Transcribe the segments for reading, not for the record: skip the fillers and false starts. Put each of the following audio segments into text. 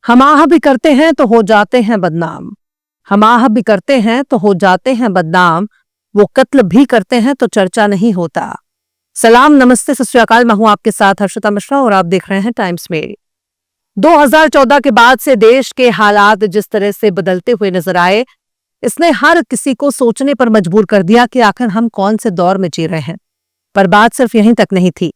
हम आह भी करते हैं तो हो जाते हैं बदनाम। हम आह भी करते हैं तो हो जाते हैं बदनाम। वो कत्ल भी करते हैं तो चर्चा नहीं होता। सलाम, नमस्ते, सत श्री अकाल। मैं हूं आपके साथ हर्षिता मिश्रा और आप देख रहे हैं टाइम्स मेल। 2014 के बाद से देश के हालात जिस तरह से बदलते हुए नजर आए, इसने हर किसी को सोचने पर मजबूर कर दिया कि आखिर हम कौन से दौर में जी रहे हैं। पर बात सिर्फ यहीं तक नहीं थी।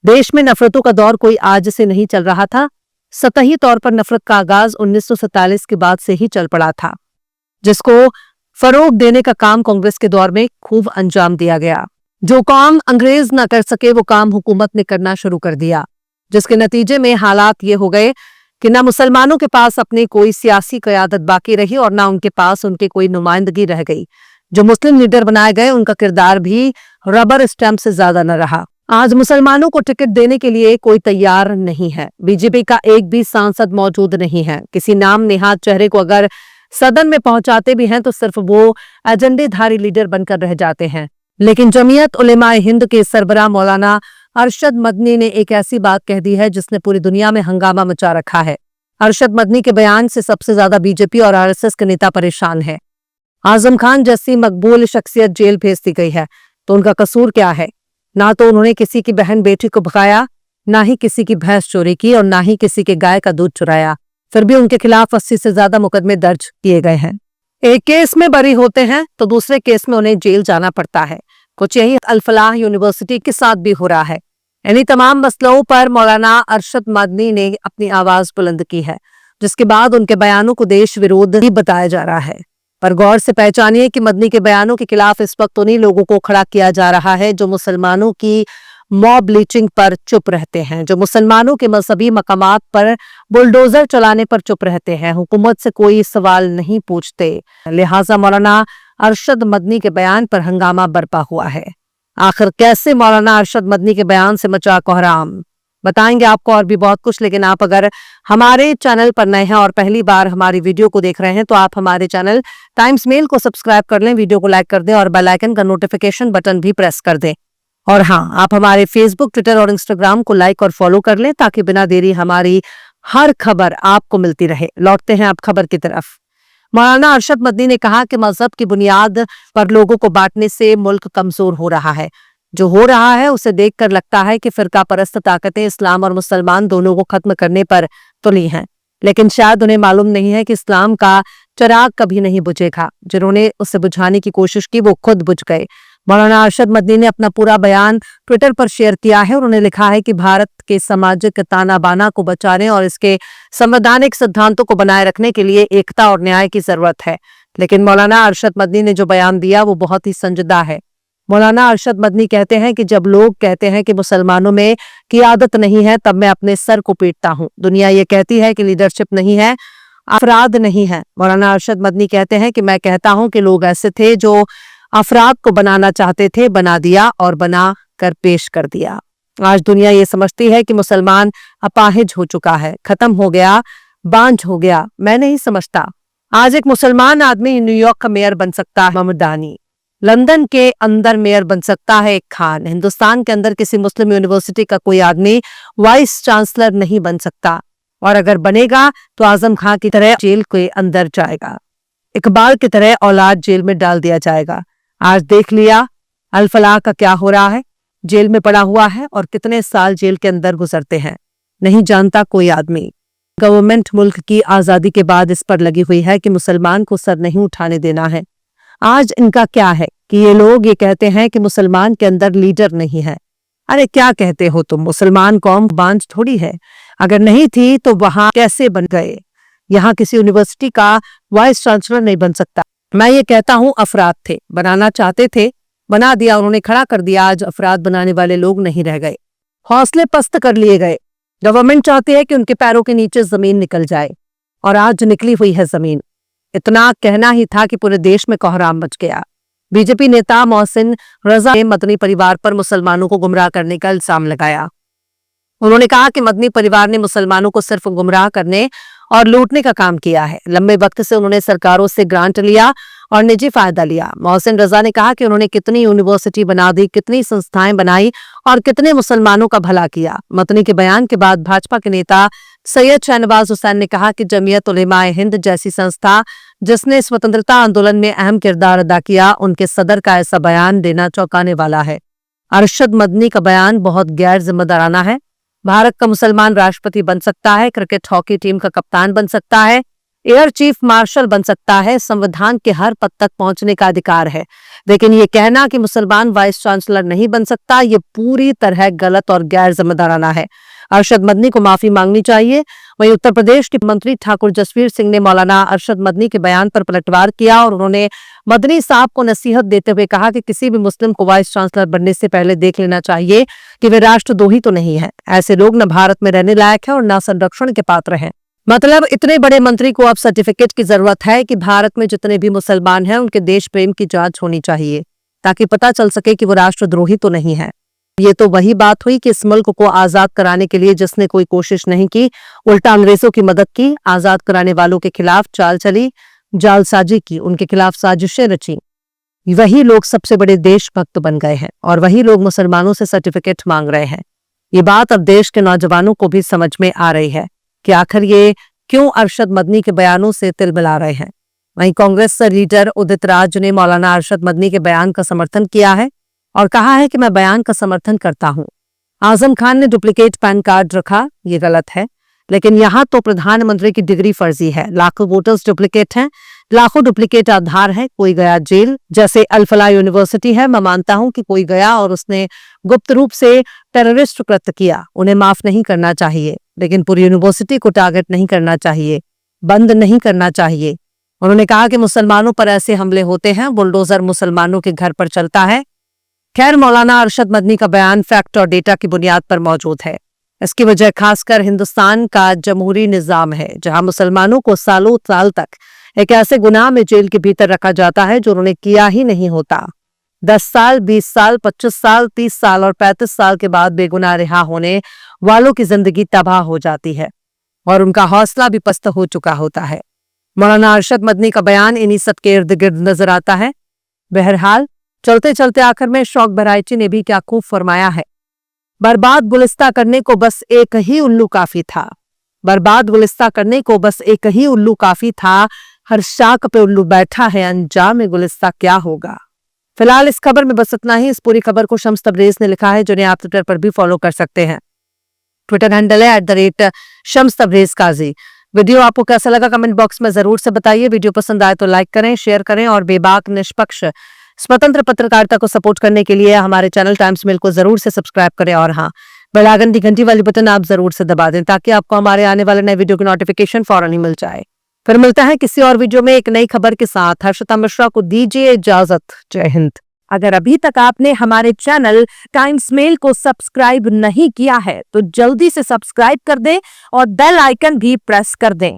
देश में नफरतों का दौर कोई आज से नहीं चल रहा था। सतही तौर पर नफरत का आगाज 1947 के बाद से ही चल पड़ा था, जिसको फरोग देने का काम कांग्रेस के दौर में खूब अंजाम दिया गया। जो काम अंग्रेज न कर सके वो काम हुकूमत ने करना शुरू कर दिया, जिसके नतीजे में हालात ये हो गए कि न मुसलमानों के पास अपनी कोई सियासी क़यादत बाकी रही और न उनके पास उनकी कोई नुमाइंदगी रह गई। जो मुस्लिम लीडर बनाए गए उनका किरदार भी रबर स्टैंप से ज्यादा न रहा। आज मुसलमानों को टिकट देने के लिए कोई तैयार नहीं है। बीजेपी का एक भी सांसद मौजूद नहीं है। किसी नाम नेहाद चेहरे को अगर सदन में पहुंचाते भी हैं तो सिर्फ वो एजेंडेधारी लीडर बनकर रह जाते हैं। लेकिन जमीयत उलेमाए हिंद के सरबराह मौलाना अरशद मदनी ने एक ऐसी बात कह दी है जिसने पूरी दुनिया में हंगामा मचा रखा है। अरशद मदनी के बयान से सबसे ज्यादा बीजेपी और आरएसएस के नेता परेशान है। आजम खान जैसी मकबूल शख्सियत जेल भेज दी गई है तो उनका कसूर क्या है? ना तो उन्होंने किसी की बहन बेटी को भगाया, ना ही किसी की भैंस चोरी की और ना ही किसी के गाय का दूध चुराया। फिर भी उनके खिलाफ 80 से ज्यादा मुकदमे दर्ज किए गए हैं। एक केस में बरी होते हैं तो दूसरे केस में उन्हें जेल जाना पड़ता है। कुछ यही अल फलाह यूनिवर्सिटी के साथ भी हो रहा है। इन्हीं तमाम मसलों पर मौलाना अरशद मदनी ने अपनी आवाज बुलंद की है, जिसके बाद उनके बयानों को देश विरोधी बताया जा रहा है। पर गौर से पहचानिए कि मदनी के बयानों के खिलाफ इस वक्त उन्हीं लोगों को खड़ा किया जा रहा है जो मुसलमानों की मॉब लीचिंग पर चुप रहते हैं, जो मुसलमानों के मजहबी मकामात पर बुलडोजर चलाने पर चुप रहते हैं, हुकूमत से कोई सवाल नहीं पूछते। लिहाजा मौलाना अरशद मदनी के बयान पर हंगामा बरपा हुआ है। आखिर कैसे मौलाना अरशद मदनी के बयान से मचा कोहराम, बताएंगे आपको और भी बहुत कुछ। लेकिन आप अगर हमारे चैनल पर नए हैं और पहली बार हमारी वीडियो को देख रहे हैं तो आप हमारे चैनल टाइम्स मेल को सब्सक्राइब कर लें, वीडियो को लाइक कर दें और बेल आइकन का नोटिफिकेशन बटन भी प्रेस कर दें। और हाँ, आप हमारे फेसबुक, ट्विटर और इंस्टाग्राम को लाइक और फॉलो कर लें ताकि बिना देरी हमारी हर खबर आपको मिलती रहे। लौटते हैं अब खबर की तरफ। मौलाना अरशद मदनी ने कहा कि मजहब की बुनियाद पर लोगों को बांटने से मुल्क कमजोर हो रहा है। जो हो रहा है उसे देखकर लगता है कि फिरका परस्त ताकतें इस्लाम और मुसलमान दोनों को खत्म करने पर तुली हैं, लेकिन शायद उन्हें मालूम नहीं है कि इस्लाम का चिराग कभी नहीं बुझेगा। जिन्होंने उसे बुझाने की कोशिश की वो खुद बुझ गए। मौलाना अरशद मदनी ने अपना पूरा बयान ट्विटर पर शेयर किया है और उन्होंने लिखा है कि भारत के सामाजिक ताना बाना को बचाने और इसके संवैधानिक सिद्धांतों को बनाए रखने के लिए एकता और न्याय की जरूरत है। लेकिन मौलाना अरशद मदनी ने जो बयान दिया वो बहुत ही संजीदा है। मौलाना अरशद मदनी कहते हैं कि जब लोग कहते हैं कि मुसलमानों में क़ियादत नहीं है तब मैं अपने सर को पीटता हूं। दुनिया ये कहती है कि लीडरशिप नहीं है, अफराद नहीं है। मौलाना अरशद मदनी कहते हैं कि मैं कहता हूं कि लोग ऐसे थे जो अफराद को बनाना चाहते थे, बना दिया और बना कर पेश कर दिया। आज दुनिया ये समझती है कि मुसलमान अपाहिज हो चुका है, खत्म हो गया, बांझ हो गया। मैं नहीं समझता। आज एक मुसलमान आदमी न्यूयॉर्क का मेयर बन सकता है ममदानी, लंदन के अंदर मेयर बन सकता है एक खान, हिंदुस्तान के अंदर किसी मुस्लिम यूनिवर्सिटी का कोई आदमी वाइस चांसलर नहीं बन सकता, और अगर बनेगा तो आजम खान की तरह जेल के अंदर जाएगा, इकबाल की तरह औलाद जेल में डाल दिया जाएगा। आज देख लिया अल फलाह का क्या हो रहा है, जेल में पड़ा हुआ है और कितने साल जेल के अंदर गुजरते हैं नहीं जानता कोई आदमी। गवर्नमेंट मुल्क की आजादी के बाद इस पर लगी हुई है कि मुसलमान को सर नहीं उठाने देना है। आज इनका क्या है कि ये लोग ये कहते हैं कि मुसलमान के अंदर लीडर नहीं है। अरे क्या कहते हो तुम? मुसलमान कौम बांझ थोड़ी है, अगर नहीं थी तो वहां कैसे बन गए? यहाँ किसी यूनिवर्सिटी का वाइस चांसलर नहीं बन सकता। मैं ये कहता हूँ अफराद थे, बनाना चाहते थे, बना दिया, उन्होंने खड़ा कर दिया। आज अफराद बनाने वाले लोग नहीं रह गए, हौसले पस्त कर लिए गए। गवर्नमेंट चाहती है कि उनके पैरों के नीचे जमीन निकल जाए और आज निकली हुई है जमीन। इतना कहना ही था कि पूरे देश में कोहराम मच गया। बीजेपी नेता मोहसिन रजा ने मदनी परिवार पर मुसलमानों को गुमराह करने का इल्जाम लगाया। उन्होंने कहा कि मदनी परिवार ने मुसलमानों को सिर्फ गुमराह करने और लूटने का काम किया है। लंबे वक्त से उन्होंने सरकारों से ग्रांट लिया और निजी फायदा लिया। मोहसिन रजा ने कहा कि उन्होंने कितनी यूनिवर्सिटी बना दी, कितनी संस्थाएं बनाई और कितने मुसलमानों का भला किया। मदनी के बयान के बाद भाजपा के नेता सैयद शहनवाज हुसैन ने कहा कि जमीयत उलेमाए हिंद जैसी संस्था जिसने स्वतंत्रता आंदोलन में अहम किरदार अदा किया, उनके सदर का ऐसा बयान देना चौंकाने वाला है। अरशद मदनी का बयान बहुत गैर जिम्मेदाराना है। भारत का मुसलमान राष्ट्रपति बन सकता है, क्रिकेट हॉकी टीम का कप्तान बन सकता है, एयर चीफ मार्शल बन सकता है, संविधान के हर पद तक पहुंचने का अधिकार है, लेकिन ये कहना कि मुसलमान वाइस चांसलर नहीं बन सकता, ये पूरी तरह गलत और गैर जिम्मेदाराना है। अरशद मदनी को माफी मांगनी चाहिए। वहीं उत्तर प्रदेश के मंत्री ठाकुर जसवीर सिंह ने मौलाना अरशद मदनी के बयान पर पलटवार किया और उन्होंने मदनी साहब को नसीहत देते हुए कहा कि किसी भी मुस्लिम को वाइस चांसलर बनने से पहले देख लेना चाहिए कि वे राष्ट्रद्रोही तो नहीं है। ऐसे लोग न भारत में रहने लायक है और न संरक्षण के पात्र हैं। मतलब इतने बड़े मंत्री को अब सर्टिफिकेट की जरूरत है कि भारत में जितने भी मुसलमान हैं उनके देश प्रेम की जांच होनी चाहिए, ताकि पता चल सके कि वो राष्ट्रद्रोही तो नहीं है। ये तो वही बात हुई कि इस मुल्क को आजाद कराने के लिए जिसने कोई कोशिश नहीं की, उल्टा अंग्रेजों की मदद की, आजाद कराने वालों के खिलाफ चाल चली, जालसाजी की, उनके खिलाफ साजिशें रची, वही लोग सबसे बड़े देशभक्त बन गए हैं और वही लोग मुसलमानों से सर्टिफिकेट मांग रहे हैं। ये बात अब देश के नौजवानों को भी समझ में आ रही है कि आखिर ये क्यों अरशद मदनी के बयानों से तिलमिला रहे हैं। वहीं कांग्रेस लीडर उदित राज ने मौलाना अरशद मदनी के बयान का समर्थन किया है और कहा है कि मैं बयान का समर्थन करता हूं। आजम खान ने डुप्लीकेट पैन कार्ड रखा, ये गलत है, लेकिन यहां तो प्रधानमंत्री की डिग्री फर्जी है। लाखों वोटर्स डुप्लीकेट हैं, लाखों डुप्लीकेट आधार है, कोई गया जेल। जैसे अल-फलाह यूनिवर्सिटी है, मैं मानता हूं कि कोई गया और उसने गुप्त रूप से टेररिस्ट कृत्य किया, उन्हें माफ नहीं करना चाहिए, लेकिन पूरी यूनिवर्सिटी को टारगेट नहीं करना चाहिए, बंद नहीं करना चाहिए। उन्होंने कहा कि मुसलमानों पर ऐसे हमले होते हैं, बुलडोजर मुसलमानों के घर पर चलता है। खैर, मौलाना अरशद मदनी का बयान फैक्ट और डेटा की बुनियाद पर मौजूद है। इसकी वजह खासकर हिंदुस्तान का जमहूरी निजाम है, जहां मुसलमानों को सालों साल तक एक ऐसे गुनाह में जेल के भीतर रखा जाता है जो उन्होंने किया ही नहीं होता। 10 साल, 20 साल, 25 साल, 30 साल और 35 साल के बाद बेगुनाह रिहा होने वालों की जिंदगी तबाह हो जाती है और उनका हौसला भी पस्त हो चुका होता है। मौलाना अरशद मदनी का बयान इन्हीं सब के इर्द गिर्द नजर आता है। बहरहाल, चलते चलते आखिर में शौक बहराइची ने भी क्या खूब फरमाया है, बर्बाद गुलिस्ता करने को बस एक ही उल्लू काफी था, बर्बाद गुलिस्ता करने को बस एक ही उल्लू काफी था, हर शाख पे उल्लू बैठा है, अंजाम गुलिस्ता क्या होगा। फिलहाल इस खबर में बस इतना ही। इस पूरी खबर को शम्स तबरेज ने लिखा है, जिन्हें आप ट्विटर पर भी फॉलो कर सकते हैं। ट्विटर हैंडल है @शम्स तबरेज काजी। वीडियो आपको कैसा लगा कमेंट बॉक्स में जरूर से बताइए। वीडियो पसंद आए तो लाइक करें, शेयर करें और बेबाक निष्पक्ष स्वतंत्र पत्रकारिता को सपोर्ट करने के लिए हमारे चैनल टाइम्स मेल को जरूर से सब्सक्राइब करें और हाँ, बेल आइकन की घंटी वाली बटन आप जरूर से दबा दें ताकि आपको हमारे आने वाले नए वीडियो की नोटिफिकेशन फौरन ही मिल जाए। फिर मिलता है किसी और वीडियो में एक नई खबर के साथ। हर्षिता मिश्रा को दीजिए इजाजत। जय हिंद। अगर अभी तक आपने हमारे चैनल टाइम्स मेल को सब्सक्राइब नहीं किया है तो जल्दी से सब्सक्राइब कर दें और बेल आइकन भी प्रेस कर दें।